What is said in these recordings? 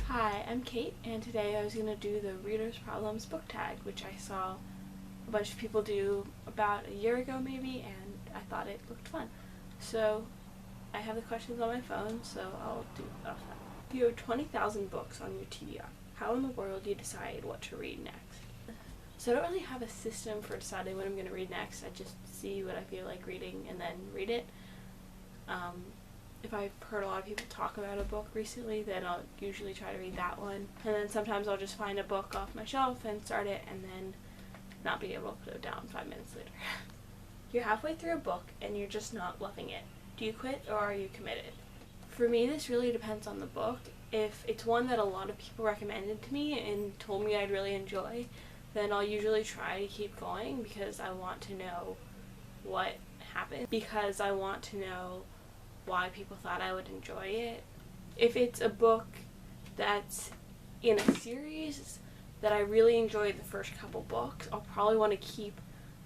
Hi, I'm Kate, and today I was going to do the Reader's Problems book tag, which I saw a bunch of people do about a year ago maybe, and I thought it looked fun. So I have the questions on my phone, so I'll do that. You have 20,000 books on your TBR. How in the world do you decide what to read next? So I don't really have a system for deciding what I'm going to read next. I just see what I feel like reading and then read it. If I've heard a lot of people talk about a book recently, then I'll usually try to read that one. And then sometimes I'll just find a book off my shelf and start it and then not be able to put it down 5 minutes later. You're halfway through a book and you're just not loving it. Do you quit or are you committed? For me, this really depends on the book. If it's one that a lot of people recommended to me and told me I'd really enjoy, then I'll usually try to keep going because I want to know what happened, because I want to know why people thought I would enjoy it. If it's a book that's in a series that I really enjoyed the first couple books, I'll probably want to keep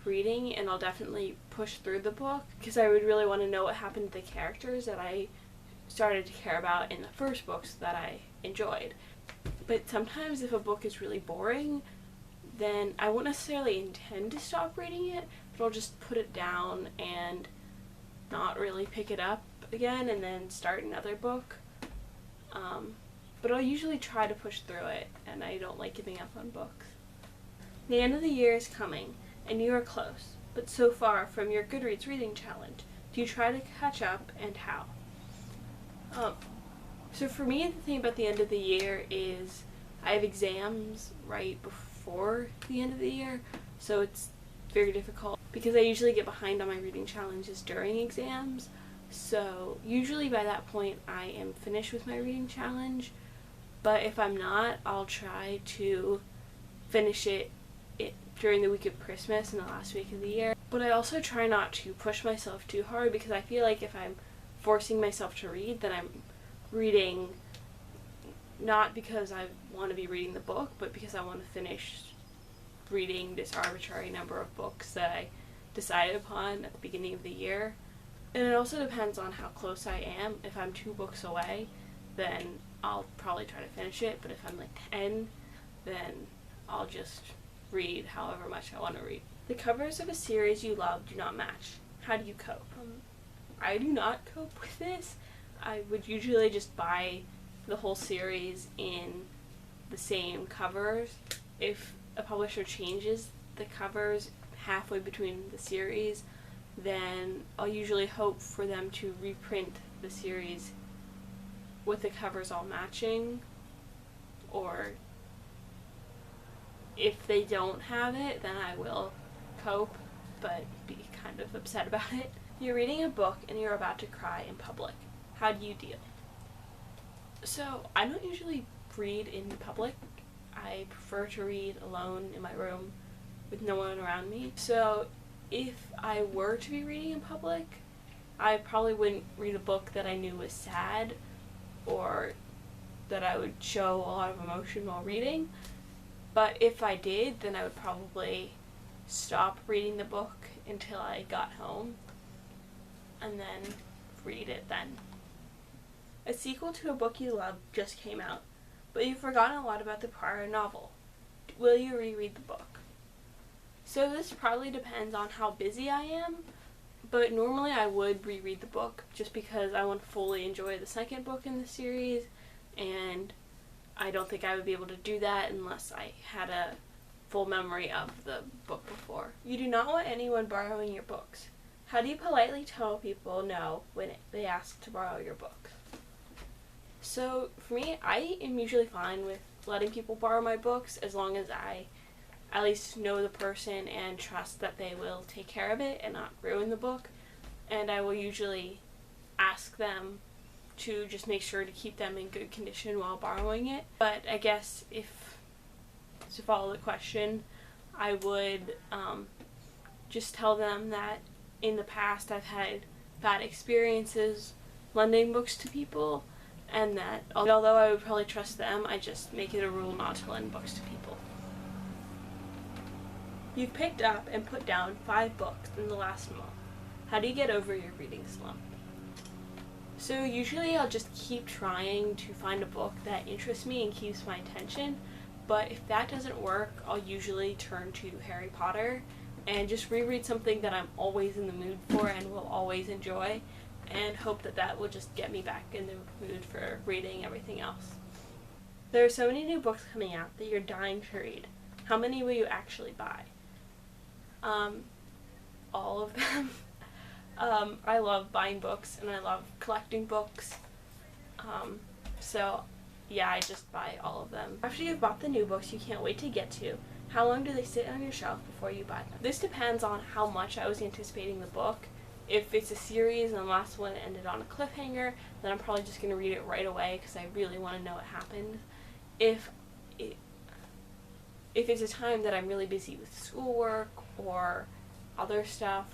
reading and I'll definitely push through the book because I would really want to know what happened to the characters that I started to care about in the first books that I enjoyed. But sometimes if a book is really boring, then I won't necessarily intend to stop reading it, but I'll just put it down and not really pick it up again and then start another book. But I'll usually try to push through it, and I don't like giving up on books. The end of the year is coming, and you are close, but so far from your Goodreads reading challenge. Do you try to catch up, and how? So for me, the thing about the end of the year is I have exams right before the end of the year, so it's very difficult because I usually get behind on my reading challenges during exams. So usually by that point I am finished with my reading challenge, but if I'm not, I'll try to finish it during the week of Christmas and the last week of the year. But I also try not to push myself too hard because I feel like if I'm forcing myself to read, then I'm reading not because I want to be reading the book, but because I want to finish reading this arbitrary number of books that I decided upon at the beginning of the year. And it also depends on how close I am. If I'm 2 books away, then I'll probably try to finish it, but if I'm like 10, then I'll just read however much I want to read. The covers of a series you love do not match. How do you cope? I do not cope with this. I would usually just buy the whole series in the same covers. If a publisher changes the covers halfway between the series, then I'll usually hope for them to reprint the series with the covers all matching, or if they don't have it, then I will cope, but be kind of upset about it. You're reading a book and you're about to cry in public. How do you deal? So I don't usually read in public. I prefer to read alone in my room with no one around me. So if I were to be reading in public, I probably wouldn't read a book that I knew was sad or that I would show a lot of emotion while reading. But if I did, then I would probably stop reading the book until I got home and then read it then. A sequel to a book you love just came out, but you've forgotten a lot about the prior novel. Will you reread the book? So this probably depends on how busy I am, but normally I would reread the book just because I want to fully enjoy the second book in the series, and I don't think I would be able to do that unless I had a full memory of the book before. You do not want anyone borrowing your books. How do you politely tell people no when they ask to borrow your books? So for me, I am usually fine with letting people borrow my books as long as I at least know the person and trust that they will take care of it and not ruin the book. And I will usually ask them to just make sure to keep them in good condition while borrowing it. But I guess if to follow the question, I would just tell them that in the past I've had bad experiences lending books to people, and that although I would probably trust them, I just make it a rule not to lend books to people. You've picked up and put down 5 books in the last month. How do you get over your reading slump? So usually I'll just keep trying to find a book that interests me and keeps my attention, but if that doesn't work, I'll usually turn to Harry Potter and just reread something that I'm always in the mood for and will always enjoy, and hope that that will just get me back in the mood for reading everything else. There are so many new books coming out that you're dying to read. How many will you actually buy? All of them. I love buying books and I love collecting books. So yeah, I just buy all of them. After you've bought the new books you can't wait to get to, how long do they sit on your shelf before you buy them? This depends on how much I was anticipating the book. If it's a series and the last one ended on a cliffhanger, then I'm probably just going to read it right away because I really want to know what happened. If it's a time that I'm really busy with schoolwork or other stuff,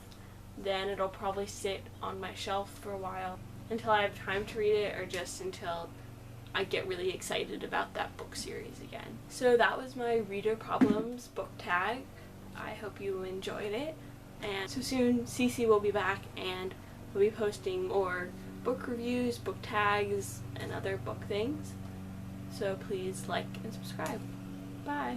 then it'll probably sit on my shelf for a while until I have time to read it, or just until I get really excited about that book series again. So that was my Reader Problems book tag. I hope you enjoyed it. And so soon Cece will be back and we'll be posting more book reviews, book tags, and other book things. So please like and subscribe. Bye.